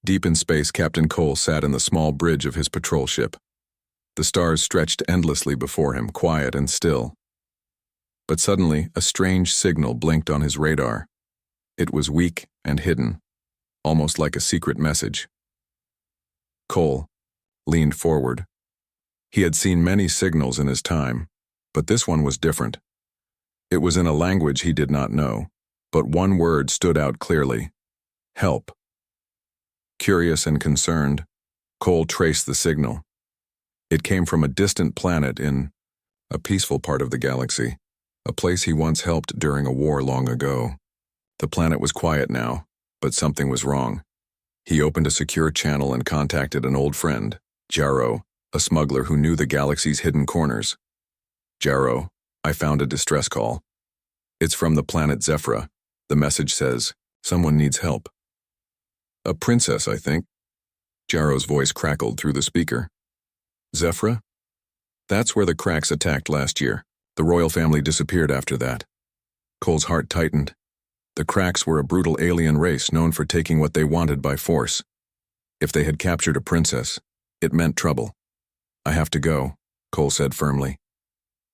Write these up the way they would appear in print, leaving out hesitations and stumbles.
Deep in space, Captain Cole sat in the small bridge of his patrol ship. The stars stretched endlessly before him, quiet and still. But suddenly, a strange signal blinked on his radar. It was weak and hidden, almost like a secret message. Cole leaned forward. He had seen many signals in his time, but this one was different. It was in a language he did not know, but one word stood out clearly: help. Curious and concerned, Cole traced the signal. It came from a distant planet in a peaceful part of the galaxy, a place he once helped during a war long ago. The planet was quiet now, but something was wrong. He opened a secure channel and contacted an old friend, Jarrow, a smuggler who knew the galaxy's hidden corners. "Jarrow, I found a distress call. It's from the planet Zephyra. The message says, someone needs help." "A princess, I think." Jarrow's voice crackled through the speaker. "Zephyra? That's where the Cracks attacked last year. The royal family disappeared after that." Cole's heart tightened. The Cracks were a brutal alien race known for taking what they wanted by force. If they had captured a princess, it meant trouble. "I have to go," Cole said firmly.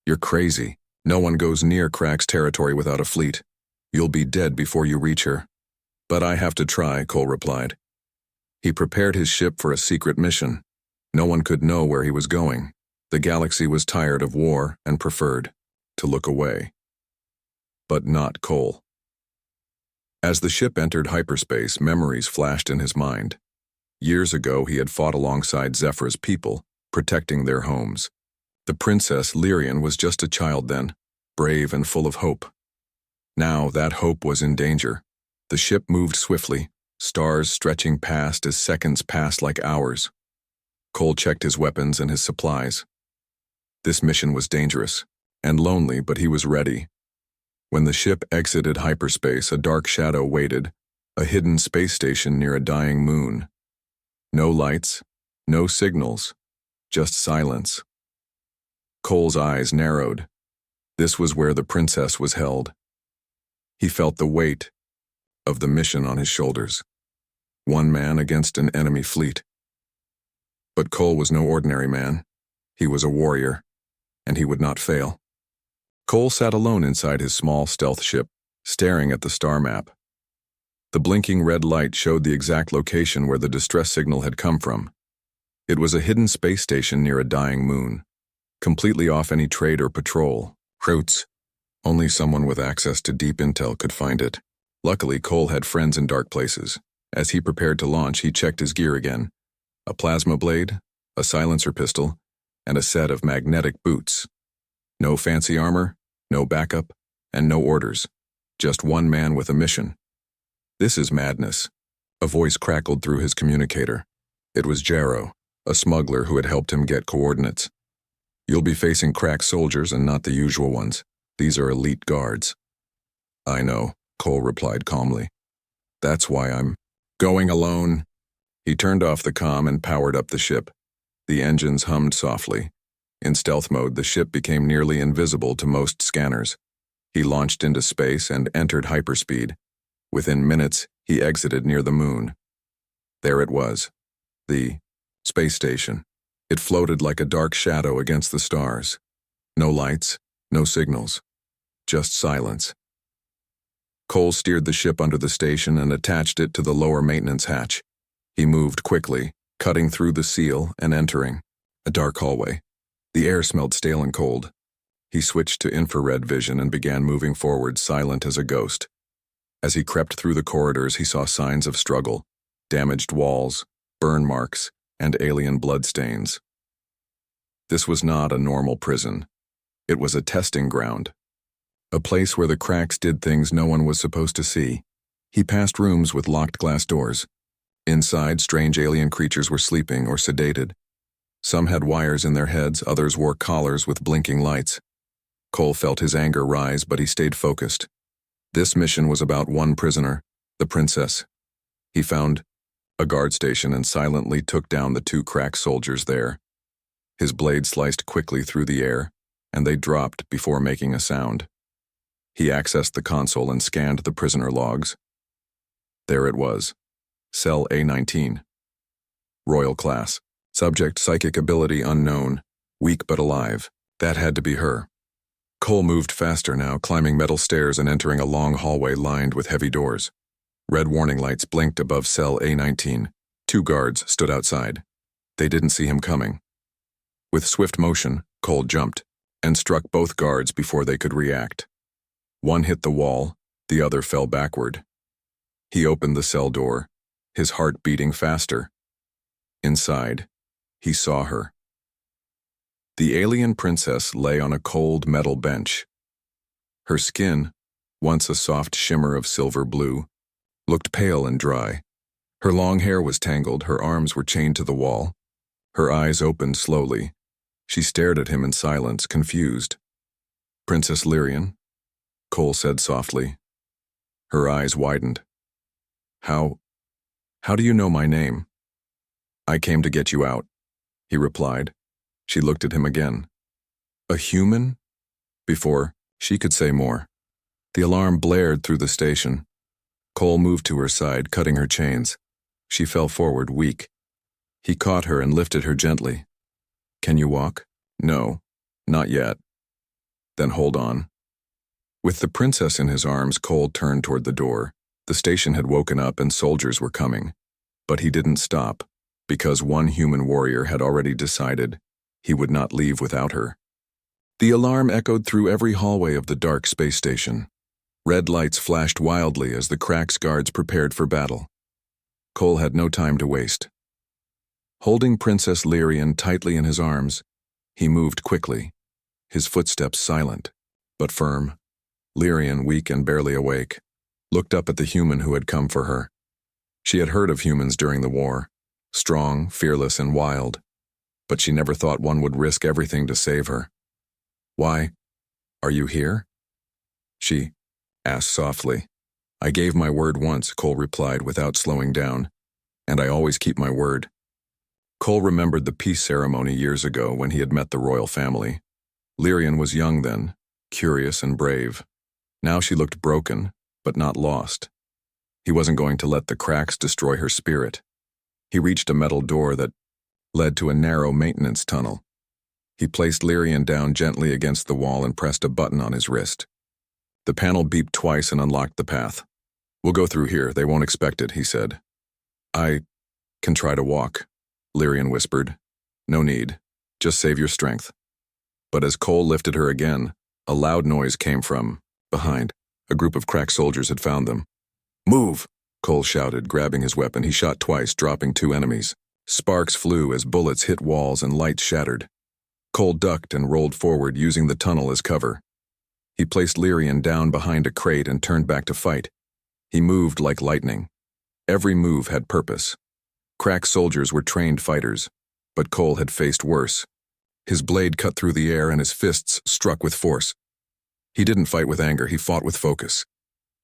"You're crazy. No one goes near Cracks territory without a fleet. You'll be dead before you reach her." "But I have to try," Cole replied. He prepared his ship for a secret mission. No one could know where he was going. The galaxy was tired of war and preferred to look away. But not Cole. As the ship entered hyperspace, memories flashed in his mind. Years ago, he had fought alongside Zephyra's people, protecting their homes. The princess, Lyrian, was just a child then, brave and full of hope. Now that hope was in danger. The ship moved swiftly, stars stretching past as seconds passed like hours. Cole checked his weapons and his supplies. This mission was dangerous and lonely, but he was ready. When the ship exited hyperspace, a dark shadow waited, a hidden space station near a dying moon. No lights, no signals, just silence. Cole's eyes narrowed. This was where the princess was held. He felt the weight of the mission on his shoulders. One man against an enemy fleet. But Cole was no ordinary man. He was a warrior, and he would not fail. Cole sat alone inside his small stealth ship, staring at the star map. The blinking red light showed the exact location where the distress signal had come from. It was a hidden space station near a dying moon, completely off any trade or patrol routes. Only someone with access to deep intel could find it. Luckily, Cole had friends in dark places. As he prepared to launch, he checked his gear again. A plasma blade, a silencer pistol, and a set of magnetic boots. No fancy armor, no backup, and no orders. Just one man with a mission. "This is madness." A voice crackled through his communicator. It was Jarrow, a smuggler who had helped him get coordinates. "You'll be facing crack soldiers and not the usual ones. These are elite guards." "I know," Cole replied calmly. "That's why I'm going alone." He turned off the comm and powered up the ship. The engines hummed softly. In stealth mode, the ship became nearly invisible to most scanners. He launched into space and entered hyperspeed. Within minutes, he exited near the moon. There it was, the space station. It floated like a dark shadow against the stars. No lights, no signals, just silence. Cole steered the ship under the station and attached it to the lower maintenance hatch. He moved quickly, cutting through the seal and entering a dark hallway. The air smelled stale and cold. He switched to infrared vision and began moving forward, silent as a ghost. As he crept through the corridors, he saw signs of struggle, damaged walls, burn marks, and alien bloodstains. This was not a normal prison. It was a testing ground. A place where the Cracks did things no one was supposed to see. He passed rooms with locked glass doors. Inside, strange alien creatures were sleeping or sedated. Some had wires in their heads, others wore collars with blinking lights. Cole felt his anger rise, but he stayed focused. This mission was about one prisoner, the princess. He found a guard station and silently took down the two crack soldiers there. His blade sliced quickly through the air, and they dropped before making a sound. He accessed the console and scanned the prisoner logs. There it was, Cell A19. Royal class. Subject psychic ability unknown. Weak but alive. That had to be her. Cole moved faster now, climbing metal stairs and entering a long hallway lined with heavy doors. Red warning lights blinked above cell A19. 2 guards stood outside. They didn't see him coming. With swift motion, Cole jumped and struck both guards before they could react. One hit the wall, the other fell backward. He opened the cell door, his heart beating faster. Inside, he saw her. The alien princess lay on a cold metal bench. Her skin, once a soft shimmer of silver blue, looked pale and dry. Her long hair was tangled, her arms were chained to the wall. Her eyes opened slowly. She stared at him in silence, confused. "Princess Lyrian," Cole said softly. Her eyes widened. How do you know my name?" "I came to get you out," he replied. She looked at him again. "A human?" Before she could say more, the alarm blared through the station. Cole moved to her side, cutting her chains. She fell forward, weak. He caught her and lifted her gently. "Can you walk?" "No, not yet." "Then hold on." With the princess in his arms, Cole turned toward the door. The station had woken up and soldiers were coming. But he didn't stop, because one human warrior had already decided he would not leave without her. The alarm echoed through every hallway of the dark space station. Red lights flashed wildly as the Cracks guards prepared for battle. Cole had no time to waste. Holding Princess Lyrian tightly in his arms, he moved quickly, his footsteps silent, but firm. Lyrian, weak and barely awake, looked up at the human who had come for her. She had heard of humans during the war, strong, fearless, and wild, but she never thought one would risk everything to save her. "Why? Are you here?" she asked softly. "I gave my word once," Cole replied without slowing down, "and I always keep my word." Cole remembered the peace ceremony years ago when he had met the royal family. Lyrian was young then, curious and brave. Now she looked broken, but not lost. He wasn't going to let the Cracks destroy her spirit. He reached a metal door that led to a narrow maintenance tunnel. He placed Lyrian down gently against the wall and pressed a button on his wrist. The panel beeped twice and unlocked the path. "We'll go through here, they won't expect it," he said. "I can try to walk," Lyrian whispered. "No need, just save your strength." But as Cole lifted her again, a loud noise came from behind. A group of Crack soldiers had found them. "Move!" Cole shouted, grabbing his weapon. He shot twice, dropping 2 enemies. Sparks flew as bullets hit walls and lights shattered. Cole ducked and rolled forward, using the tunnel as cover. He placed Lyrian down behind a crate and turned back to fight. He moved like lightning. Every move had purpose. Crack soldiers were trained fighters, but Cole had faced worse. His blade cut through the air and his fists struck with force. He didn't fight with anger, he fought with focus.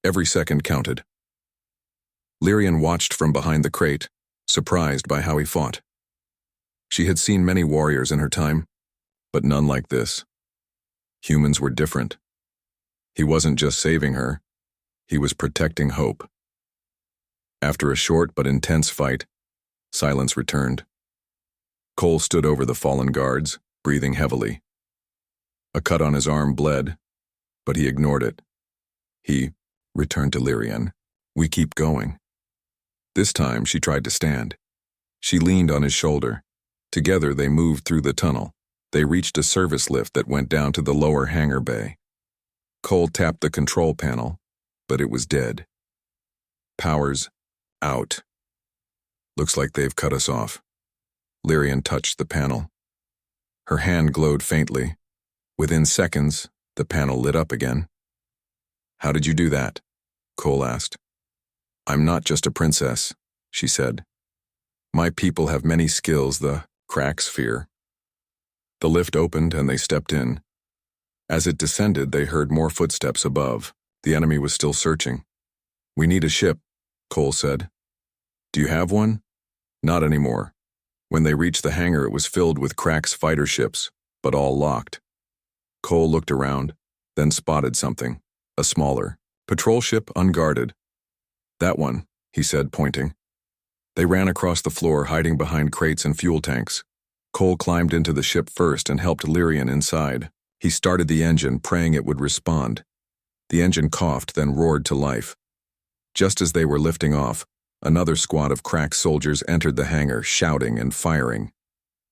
Every second counted. Lyrian watched from behind the crate, surprised by how he fought. She had seen many warriors in her time, but none like this. Humans were different. He wasn't just saving her, he was protecting hope. After a short but intense fight, silence returned. Cole stood over the fallen guards, breathing heavily. A cut on his arm bled, but he ignored it. He returned to Lyrian. "We keep going." This time she tried to stand. She leaned on his shoulder. Together they moved through the tunnel. They reached a service lift that went down to the lower hangar bay. Cole tapped the control panel, but it was dead. "Power's out. Looks like they've cut us off." Lyrian touched the panel. Her hand glowed faintly. Within seconds, the panel lit up again. "How did you do that?" Cole asked. "I'm not just a princess," she said. "My people have many skills the Cracks fear." The lift opened and they stepped in. As it descended, they heard more footsteps above. The enemy was still searching. "We need a ship," Cole said. "Do you have one?" "Not anymore." When they reached the hangar, it was filled with Cracks fighter ships, but all locked. Cole looked around, then spotted something, a smaller patrol ship unguarded. "That one," he said, pointing. They ran across the floor, hiding behind crates and fuel tanks. Cole climbed into the ship first and helped Lyrian inside. He started the engine, praying it would respond. The engine coughed, then roared to life. Just as they were lifting off, another squad of crack soldiers entered the hangar, shouting and firing.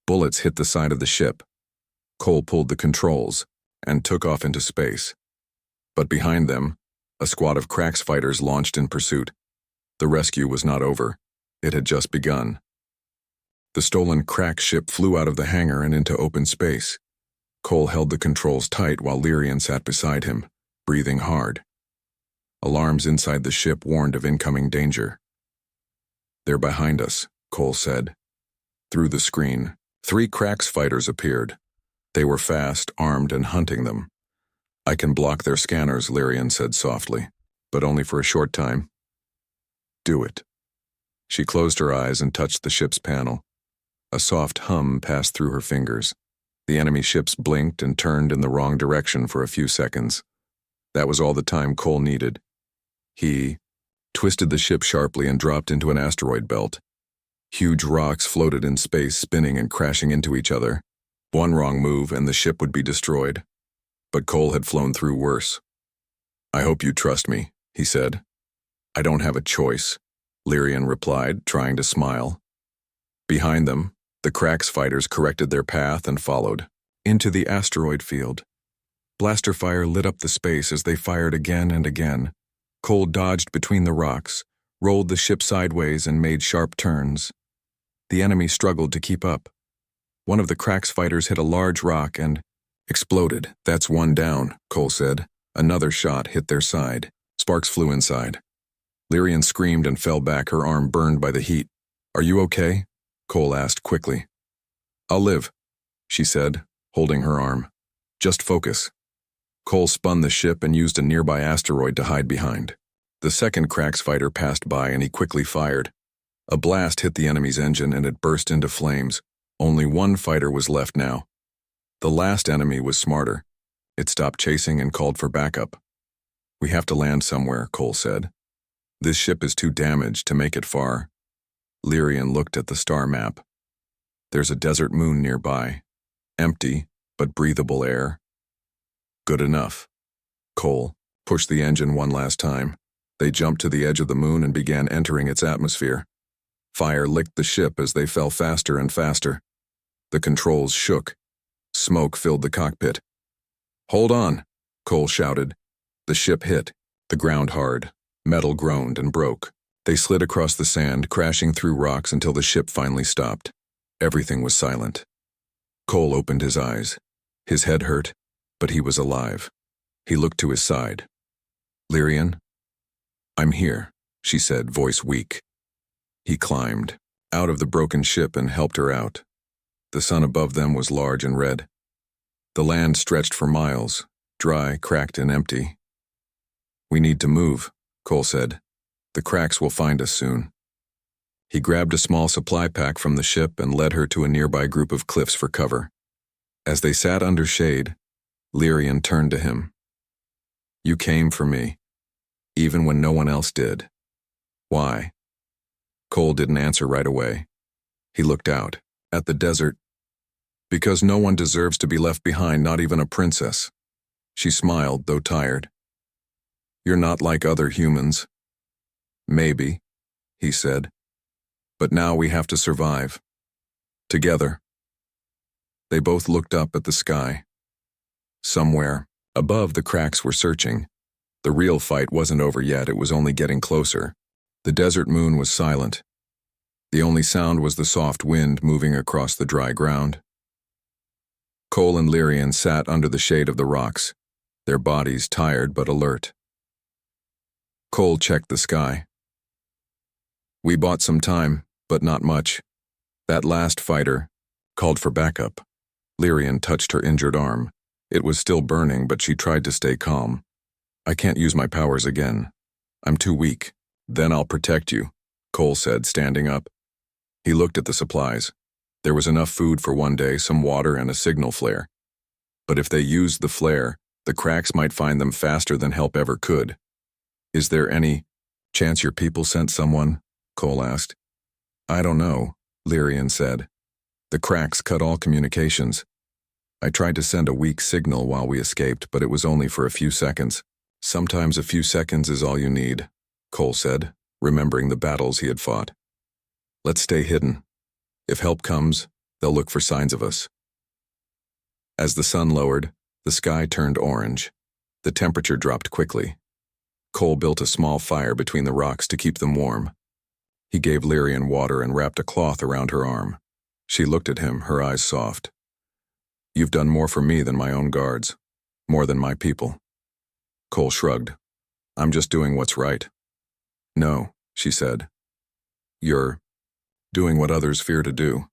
Bullets hit the side of the ship. Cole pulled the controls and took off into space. But behind them, a squad of Cracks fighters launched in pursuit. The rescue was not over. It had just begun. The stolen Crack ship flew out of the hangar and into open space. Cole held the controls tight while Lyrian sat beside him, breathing hard. Alarms inside the ship warned of incoming danger. "They're behind us," Cole said. Through the screen, 3 Cracks fighters appeared. They were fast, armed, and hunting them. "I can block their scanners," Lyrian said softly, "but only for a short time." "Do it." She closed her eyes and touched the ship's panel. A soft hum passed through her fingers. The enemy ships blinked and turned in the wrong direction for a few seconds. That was all the time Cole needed. He twisted the ship sharply and dropped into an asteroid belt. Huge rocks floated in space, spinning and crashing into each other. One wrong move and the ship would be destroyed. But Cole had flown through worse. "I hope you trust me," he said. "I don't have a choice," Lyrian replied, trying to smile. Behind them, the Cracks fighters corrected their path and followed into the asteroid field. Blaster fire lit up the space as they fired again and again. Cole dodged between the rocks, rolled the ship sideways, and made sharp turns. The enemy struggled to keep up. One of the Cracks fighters hit a large rock and exploded. "That's one down," Cole said. Another shot hit their side. Sparks flew inside. Lyrian screamed and fell back, her arm burned by the heat. "Are you okay?" Cole asked quickly. "I'll live," she said, holding her arm. "Just focus." Cole spun the ship and used a nearby asteroid to hide behind. The second Cracks fighter passed by and he quickly fired. A blast hit the enemy's engine and it burst into flames. Only one fighter was left now. The last enemy was smarter. It stopped chasing and called for backup. "We have to land somewhere," Cole said. "This ship is too damaged to make it far." Lyrian looked at the star map. "There's a desert moon nearby. Empty, but breathable air." "Good enough." Cole pushed the engine one last time. They jumped to the edge of the moon and began entering its atmosphere. Fire licked the ship as they fell faster and faster. The controls shook. Smoke filled the cockpit. "Hold on," Cole shouted. The ship hit, the ground hard. Metal groaned and broke. They slid across the sand, crashing through rocks until the ship finally stopped. Everything was silent. Cole opened his eyes. His head hurt, but he was alive. He looked to his side. "Lyrian?" "I'm here," she said, voice weak. He climbed out of the broken ship and helped her out. The sun above them was large and red. The land stretched for miles, dry, cracked, and empty. "We need to move," Cole said. "The Cracks will find us soon." He grabbed a small supply pack from the ship and led her to a nearby group of cliffs for cover. As they sat under shade, Lyrian turned to him. "You came for me, even when no one else did. Why?" Cole didn't answer right away. He looked out, at the desert. "Because no one deserves to be left behind, not even a princess." She smiled, though tired. "You're not like other humans." "Maybe," he said. "But now we have to survive. Together." They both looked up at the sky. Somewhere above, the Cracks were searching. The real fight wasn't over yet, it was only getting closer. The desert moon was silent. The only sound was the soft wind moving across the dry ground. Cole and Lyrian sat under the shade of the rocks, their bodies tired but alert. Cole checked the sky. "We bought some time, but not much. That last fighter called for backup." Lyrian touched her injured arm. It was still burning, but she tried to stay calm. "I can't use my powers again. I'm too weak." "Then I'll protect you," Cole said, standing up. He looked at the supplies. There was enough food for one day, some water, and a signal flare. But if they used the flare, the Cracks might find them faster than help ever could. "Is there any chance your people sent someone?" Cole asked. I don't know, Lyrian said. The cracks cut all communications. I tried to send a weak signal while we escaped, but it was only for a few seconds. Sometimes a few seconds is all you need, Cole said, remembering the battles he had fought. Let's stay hidden. If help comes, they'll look for signs of us. As the sun lowered, the sky turned orange. The temperature dropped quickly. Cole built a small fire between the rocks to keep them warm. He gave Lyrian water and wrapped a cloth around her arm. She looked at him, her eyes soft. You've done more for me than my own guards, more than my people. Cole shrugged. I'm just doing what's right. No, she said. You're doing what others fear to do.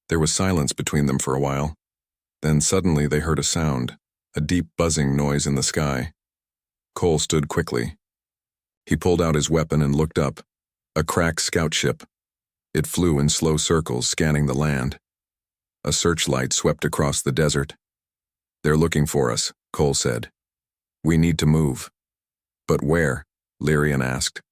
There was silence between them for a while. Then suddenly they heard a sound, a deep buzzing noise in the sky. Cole stood quickly. He pulled out his weapon and looked up. A cracked scout ship. It flew in slow circles, scanning the land. A searchlight swept across the desert. They're looking for us, Cole said. We need to move. But where? Lyrian asked.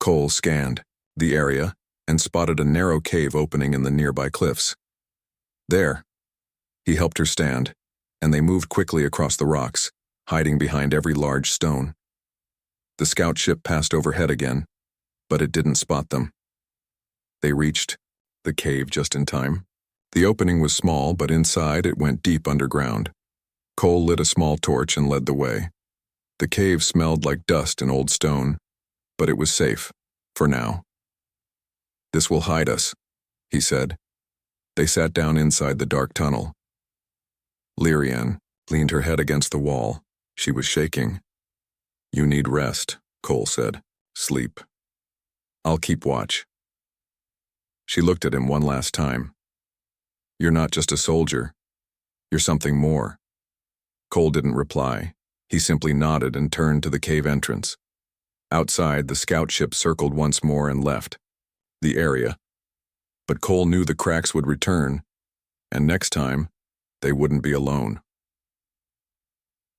Cole scanned the area and spotted a narrow cave opening in the nearby cliffs. There. He helped her stand, and they moved quickly across the rocks, hiding behind every large stone. The scout ship passed overhead again, but it didn't spot them. They reached the cave just in time. The opening was small, but inside it went deep underground. Cole lit a small torch and led the way. The cave smelled like dust and old stone, but it was safe, for now. This will hide us, he said. They sat down inside the dark tunnel. Lyrian leaned her head against the wall. She was shaking. You need rest, Cole said. Sleep. I'll keep watch. She looked at him one last time. You're not just a soldier. You're something more. Cole didn't reply. He simply nodded and turned to the cave entrance. Outside, the scout ship circled once more and left the area. But Cole knew the cracks would return, and next time, they wouldn't be alone.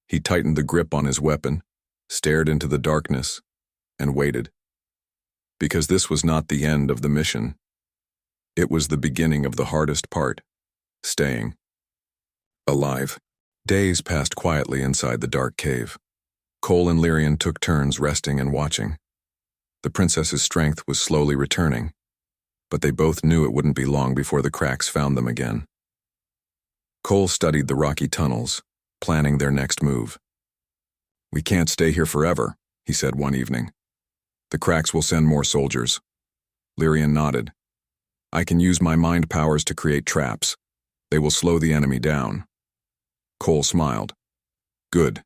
He tightened the grip on his weapon, stared into the darkness, and waited. Because this was not the end of the mission. It was the beginning of the hardest part, staying alive. Days passed quietly inside the dark cave. Cole and Lyrian took turns resting and watching. The princess's strength was slowly returning, but they both knew it wouldn't be long before the cracks found them again. Cole studied the rocky tunnels, planning their next move. We can't stay here forever, he said one evening. The cracks will send more soldiers. Lyrian nodded. I can use my mind powers to create traps. They will slow the enemy down. Cole smiled. Good.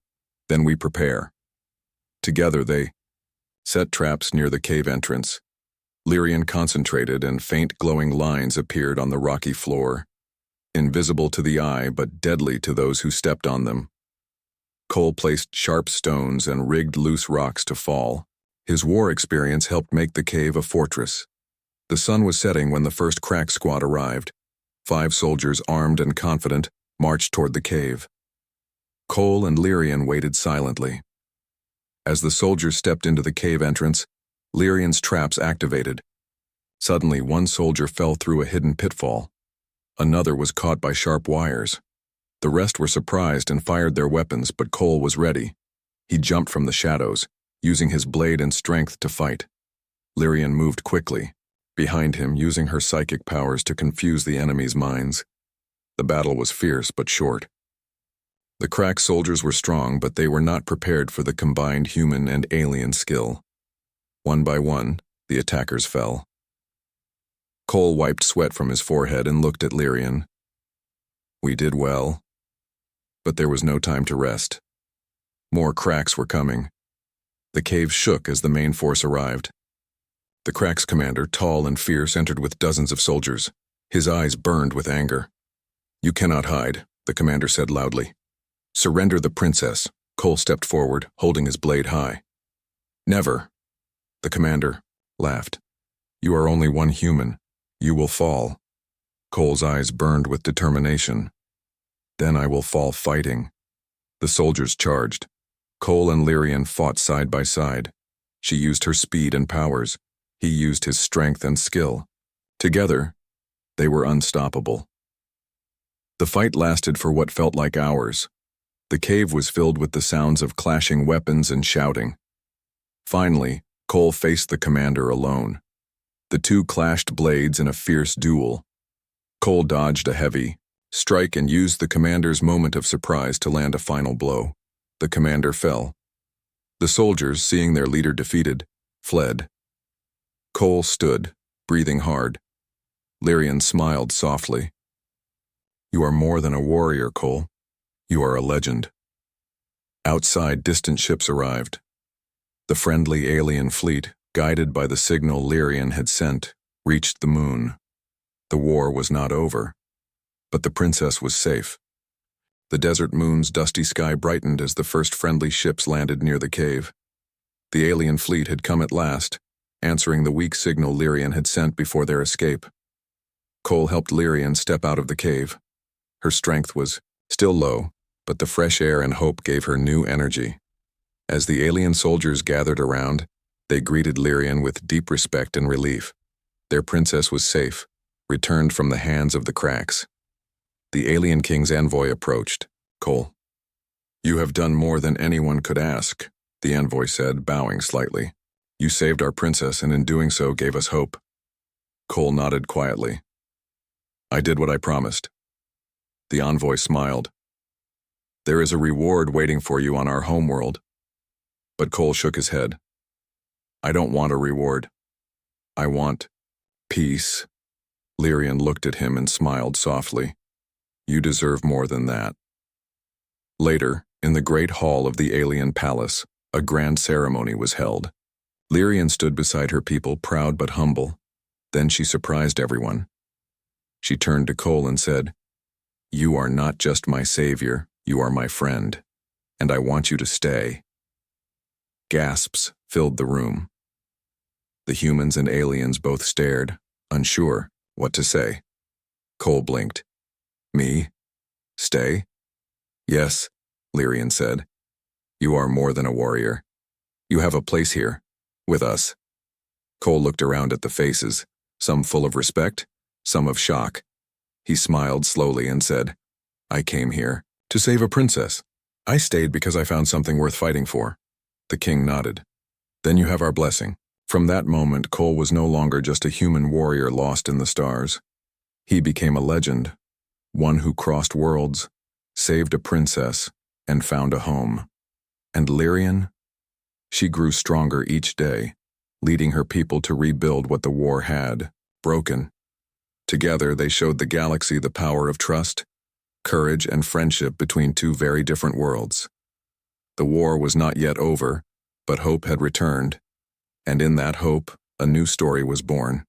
Then we prepare. Together they set traps near the cave entrance. Lyrian concentrated and faint glowing lines appeared on the rocky floor, invisible to the eye but deadly to those who stepped on them. Cole placed sharp stones and rigged loose rocks to fall. His war experience helped make the cave a fortress. The sun was setting when the first crack squad arrived. 5 soldiers, armed and confident, marched toward the cave. Cole and Lyrian waited silently. As the soldiers stepped into the cave entrance, Lyrian's traps activated. Suddenly, one soldier fell through a hidden pitfall. Another was caught by sharp wires. The rest were surprised and fired their weapons, but Cole was ready. He jumped from the shadows, using his blade and strength to fight. Lyrian moved quickly, behind him, using her psychic powers to confuse the enemy's minds. The battle was fierce but short. The crack soldiers were strong, but they were not prepared for the combined human and alien skill. One by one, the attackers fell. Cole wiped sweat from his forehead and looked at Lyrian. We did well. But there was no time to rest. More cracks were coming. The cave shook as the main force arrived. The cracks commander, tall and fierce, entered with dozens of soldiers. His eyes burned with anger. You cannot hide, the commander said loudly. Surrender the princess. Cole stepped forward, holding his blade high. Never. The commander laughed. You are only one human. You will fall. Cole's eyes burned with determination. Then I will fall fighting. The soldiers charged. Cole and Lyrian fought side by side. She used her speed and powers. He used his strength and skill. Together, they were unstoppable. The fight lasted for what felt like hours. The cave was filled with the sounds of clashing weapons and shouting. Finally, Cole faced the commander alone. The two clashed blades in a fierce duel. Cole dodged a heavy strike and used the commander's moment of surprise to land a final blow. The commander fell. The soldiers, seeing their leader defeated, fled. Cole stood, breathing hard. Lyrian smiled softly. "You are more than a warrior, Cole. You are a legend." Outside, distant ships arrived. The friendly alien fleet, guided by the signal Lyrian had sent, reached the moon. The war was not over, but the princess was safe. The desert moon's dusty sky brightened as the first friendly ships landed near the cave. The alien fleet had come at last, answering the weak signal Lyrian had sent before their escape. Cole helped Lyrian step out of the cave. Her strength was still low, but the fresh air and hope gave her new energy. As the alien soldiers gathered around, they greeted Lyrian with deep respect and relief. Their princess was safe, returned from the hands of the Cracks. The alien king's envoy approached. "Cole, you have done more than anyone could ask," the envoy said, bowing slightly. "You saved our princess and in doing so gave us hope." Cole nodded quietly. "I did what I promised." The envoy smiled. "There is a reward waiting for you on our homeworld." But Cole shook his head. "I don't want a reward. I want peace." Lyrian looked at him and smiled softly. "You deserve more than that." Later, in the great hall of the alien palace, a grand ceremony was held. Lyrian stood beside her people, proud but humble. Then she surprised everyone. She turned to Cole and said, "You are not just my savior, you are my friend, and I want you to stay." Gasps filled the room. The humans and aliens both stared, unsure what to say. Cole blinked. "Me? Stay?" "Yes," Lyrian said. "You are more than a warrior. You have a place here, with us." Cole looked around at the faces, some full of respect, some of shock. He smiled slowly and said, "I came here to save a princess. I stayed because I found something worth fighting for." The king nodded. "Then you have our blessing." From that moment, Cole was no longer just a human warrior lost in the stars. He became a legend, one who crossed worlds, saved a princess, and found a home. And Lyrian? She grew stronger each day, leading her people to rebuild what the war had broken. Together, they showed the galaxy the power of trust, courage, and friendship between two very different worlds. The war was not yet over, but hope had returned, and in that hope, a new story was born.